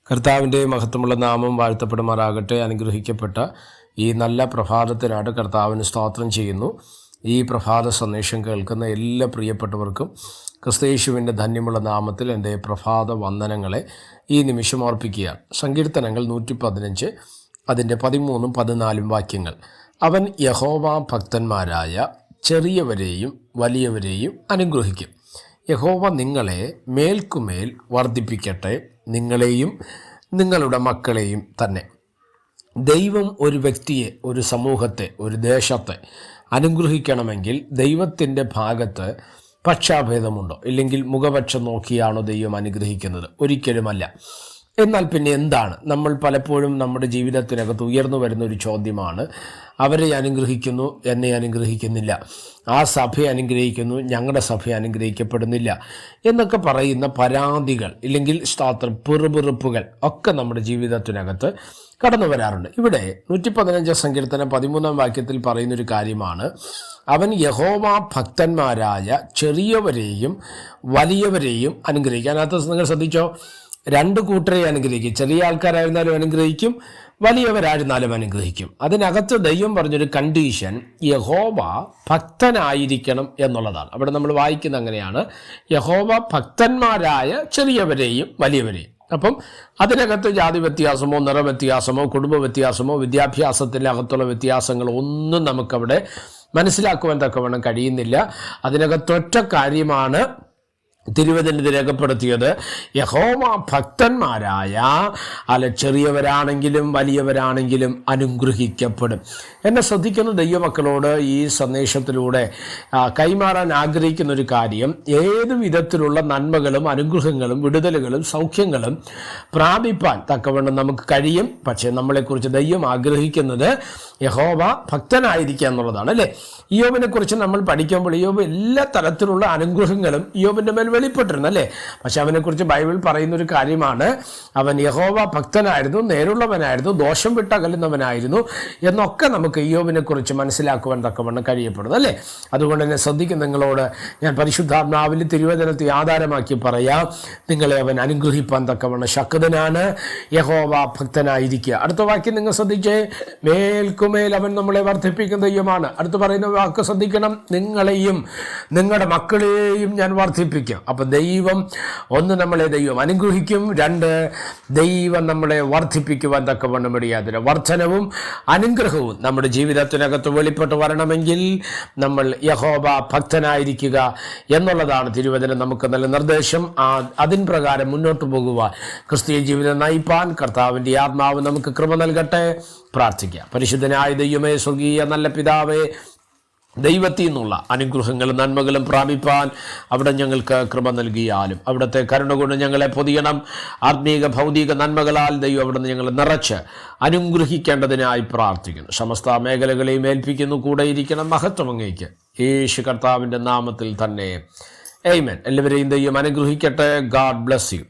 കർത്താവിൻ്റെ മഹത്വമുള്ള നാമം വാഴ്ത്തപ്പെടുമാറാകട്ടെ. അനുഗ്രഹിക്കപ്പെട്ട ഈ നല്ല പ്രഭാതത്തിനായിട്ട് കർത്താവിന് സ്തോത്രം ചെയ്യുന്നു. ഈ പ്രഭാത സന്ദേശം കേൾക്കുന്ന എല്ലാ പ്രിയപ്പെട്ടവർക്കും ക്രിസ്തയേശുവിൻ്റെ ധന്യമുള്ള നാമത്തിൽ എൻ്റെ പ്രഭാത വന്ദനങ്ങളെ ഈ നിമിഷം ഓർപ്പിക്കുകയാണ്. സങ്കീർത്തനങ്ങൾ 115 അതിൻ്റെ 13, 14 വാക്യങ്ങൾ. അവൻ യഹോവ ഭക്തന്മാരായ ചെറിയവരെയും വലിയവരെയും അനുഗ്രഹിക്കും. യഹോവ നിങ്ങളെ മേൽക്കുമേൽ വർദ്ധിപ്പിക്കട്ടെ, നിങ്ങളെയും നിങ്ങളുടെ മക്കളെയും തന്നെ. ദൈവം ഒരു വ്യക്തിയെ, ഒരു സമൂഹത്തെ, ഒരു ദേശത്തെ അനുഗ്രഹിക്കണമെങ്കിൽ ദൈവത്തിൻ്റെ ഭാഗത്ത് പക്ഷാഭേദമുണ്ടോ, ഇല്ലെങ്കിൽ മുഖപക്ഷം നോക്കിയാണോ ദൈവം അനുഗ്രഹിക്കുന്നത്? ഒരിക്കലുമല്ല. എന്നാൽ പിന്നെ എന്താണ്? നമ്മൾ പലപ്പോഴും നമ്മുടെ ജീവിതത്തിനകത്ത് ഉയർന്നു വരുന്ന ഒരു ചോദ്യമാണ്, അവരെ അനുഗ്രഹിക്കുന്നു, എന്നെ അനുഗ്രഹിക്കുന്നില്ല, ആ സഭയെ അനുഗ്രഹിക്കുന്നു, ഞങ്ങളുടെ സഭ അനുഗ്രഹിക്കപ്പെടുന്നില്ല എന്നൊക്കെ പറയുന്ന പരാതികൾ, ഇല്ലെങ്കിൽ പിറുപിറുപ്പുകൾ ഒക്കെ നമ്മുടെ ജീവിതത്തിനകത്ത് കടന്നു വരാറുണ്ട്. ഇവിടെ 115 സങ്കീർത്തനം 13 വാക്യത്തിൽ പറയുന്നൊരു കാര്യമാണ്, അവൻ യഹോവ ഭക്തന്മാരായ ചെറിയവരെയും വലിയവരെയും അനുഗ്രഹിക്കും. അതിനകത്ത് നിങ്ങൾ ശ്രദ്ധിച്ചോ, രണ്ട് കൂട്ടരെ അനുഗ്രഹിക്കും. ചെറിയ ആൾക്കാരായിരുന്നാലും അനുഗ്രഹിക്കും, വലിയവരായിരുന്നാലും അനുഗ്രഹിക്കും. അതിനകത്ത് ദൈവം പറഞ്ഞൊരു കണ്ടീഷൻ, യഹോവ ഭക്തനായിരിക്കണം എന്നുള്ളതാണ്. അവിടെ നമ്മൾ വായിക്കുന്നത് അങ്ങനെയാണ്, യഹോവ ഭക്തന്മാരായ ചെറിയവരെയും വലിയവരെയും. അപ്പം അതിനകത്ത് ജാതി വ്യത്യാസമോ, നിറ വ്യത്യാസമോ, കുടുംബ വ്യത്യാസമോ, വിദ്യാഭ്യാസത്തിൻ്റെ അകത്തുള്ള വ്യത്യാസങ്ങളോ ഒന്നും നമുക്കവിടെ മനസ്സിലാക്കുവാൻ തക്കവണ്ണം കഴിയുന്നില്ല. അതിനകത്തൊറ്റ കാര്യമാണ് തിരുവചനത്തിൽ രേഖപ്പെടുത്തിയത്, യഹോവ ഭക്തന്മാരായ ചെറിയവരാണെങ്കിലും വലിയവരാണെങ്കിലും അനുഗ്രഹിക്കപ്പെടും. എന്നെ ശ്രദ്ധിക്കുന്ന ദൈവമക്കളോട് ഈ സന്ദേശത്തിലൂടെ കൈമാറാൻ ആഗ്രഹിക്കുന്ന ഒരു കാര്യം, ഏത് വിധത്തിലുള്ള നന്മകളും അനുഗ്രഹങ്ങളും വിടുതലുകളും സൗഖ്യങ്ങളും പ്രാപിപ്പാൻ തക്കവണ്ണം നമുക്ക് കഴിയും. പക്ഷേ നമ്മളെക്കുറിച്ച് ദൈവം ആഗ്രഹിക്കുന്നത് യഹോവ ഭക്തനായിരിക്കുക എന്നുള്ളതാണ്, അല്ലേ? ഇയ്യോബിനെ കുറിച്ച് നമ്മൾ പഠിക്കുമ്പോൾ ഇയ്യോബ് എല്ലാ തരത്തിലുള്ള അനുഗ്രഹങ്ങളും ഇയ്യോബിൻ്റെ മേൽ വെളിപ്പെട്ടിരുന്നു, അല്ലേ? പക്ഷെ അവനെക്കുറിച്ച് ബൈബിൾ പറയുന്നൊരു കാര്യമാണ്, അവൻ യഹോവ ഭക്തനായിരുന്നു, നേരുള്ളവനായിരുന്നു, ദോഷം വിട്ടകലുന്നവനായിരുന്നു എന്നൊക്കെ നമുക്ക് ഇയ്യോബിനെ കുറിച്ച് മനസ്സിലാക്കുവാൻ തക്കവണ്ണം കഴിയപ്പെടുന്നു, അല്ലേ? അതുകൊണ്ട് തന്നെ ശ്രദ്ധിക്കുന്ന നിങ്ങളോട് ഞാൻ പരിശുദ്ധാത്മാവിൽ തിരുവചനത്തെ ആധാരമാക്കി പറയാം, നിങ്ങളെ അവൻ അനുഗ്രഹിപ്പാൻ തക്കവണ്ണം ശക്തനാണ്. യഹോവ ഭക്തനായിരിക്കുക. അടുത്ത വാക്യം നിങ്ങൾ ശ്രദ്ധിച്ചേ, മേൽക്കുമേൽ അവൻ നമ്മളെ വർദ്ധിപ്പിക്കുന്ന ദൈവമാണ്. അടുത്ത് പറയുന്ന വാക്ക് ശ്രദ്ധിക്കണം, നിങ്ങളെയും നിങ്ങളുടെ മക്കളെയും ഞാൻ വർദ്ധിപ്പിക്കും. അപ്പം ദൈവം ഒന്ന്, നമ്മളെ ദൈവം അനുഗ്രഹിക്കും. 2, ദൈവം നമ്മളെ വർദ്ധിപ്പിക്കുവാൻ തക്കവണ്ണം ഇടയാതിന്. വർധനവും അനുഗ്രഹവും നമ്മുടെ ജീവിതത്തിനകത്ത് വെളിപ്പെട്ട് വരണമെങ്കിൽ നമ്മൾ യഹോവ ഭക്തനായിരിക്കുക എന്നുള്ളതാണ് തിരുവചനം നമുക്ക് നല്ല നിർദ്ദേശം. അതിൻ പ്രകാരം മുന്നോട്ട് പോകുവാൻ, ക്രിസ്തീയ ജീവിതം നയിപ്പാൻ കർത്താവിൻ്റെ ആത്മാവ് നമുക്ക് കൃപ നൽകട്ടെ. പ്രാർത്ഥിക്കാം. പരിശുദ്ധനായ ദൈവമേ, സ്വർഗീയ നല്ല പിതാവേ, ദൈവത്തിൽ നിന്നുള്ള അനുഗ്രഹങ്ങളും നന്മകളും പ്രാപിപ്പാൻ അവിടെ ഞങ്ങൾക്ക് കൃപ നൽകിയാലും അവിടുത്തെ കരുണ കൊണ്ട് ഞങ്ങളെ പൊതിയണം. ആത്മീക ഭൗതിക നന്മകളാൽ ദൈവം അവിടെ നിന്ന് ഞങ്ങളെ നിറച്ച് അനുഗ്രഹിക്കേണ്ടതിനായി പ്രാർത്ഥിക്കുന്നു. സമസ്ത മേഖലകളെയും ഏൽപ്പിക്കുന്നു. കൂടെയിരിക്കണം. മഹത്വം അങ്ങേക്ക് യേശു കർത്താവിൻ്റെ നാമത്തിൽ തന്നെ. ആമേൻ. എല്ലാവരെയും ദൈവം അനുഗ്രഹിക്കട്ടെ. God bless you.